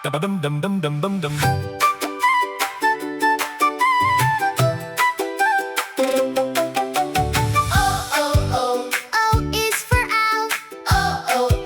Dum-ba-dum-dum-dum-dum-dum-dum. O is for owl.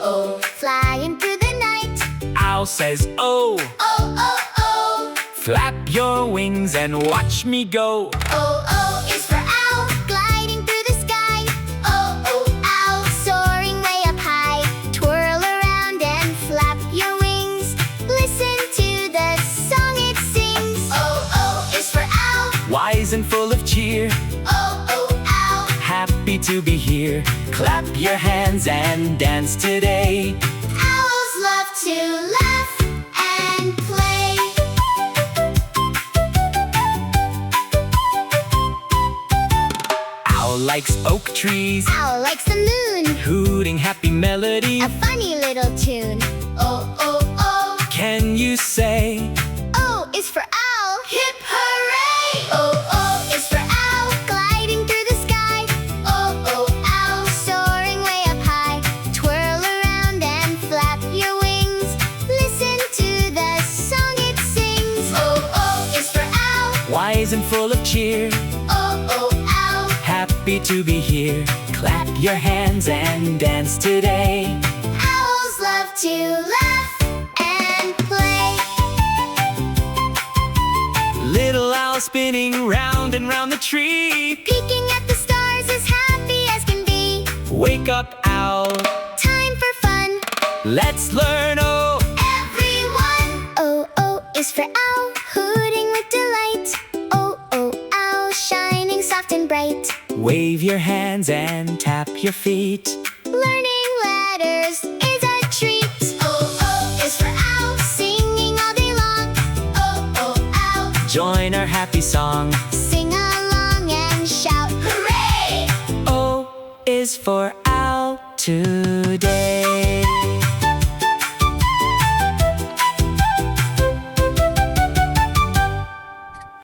O, flying through the night. Owl says oh. O, Flap your wings and watch me go. O is for owl, gliding through the sky. O, owl, soaring way up high. Twirl around and flap your wings. Listen to the song it sings. O is for owl. Wise and full of cheer, O, owl. happy to be here. Clap your hands and dance today. Owls love to laugh and play. Owl likes oak trees, Owl likes the moon, hooting happy melody. a funny little tune. O, Can you say O is for owl. Hip hooray! O is for owl, gliding through the sky. O, owl, soaring way up high. Twirl around and flap your wings. Listen to the song it sings. O is for owl. wise and full of cheer, O, owl. happy to be here. Clap your hands and dance today. Owls love to laugh and play. Little owl spinning round and round the tree. Peeking at the stars, as happy as can be. Wake up, owl, Time for fun. let's learn oh. Everyone! O is for owl, hooting with delight. O, owl, shining soft and bright. Wave your hands and tap your feet. Learning letters is a treat. O is for owl, singing all day long. O, owl, Join our happy song. sing along and shout hooray! O is for owl today.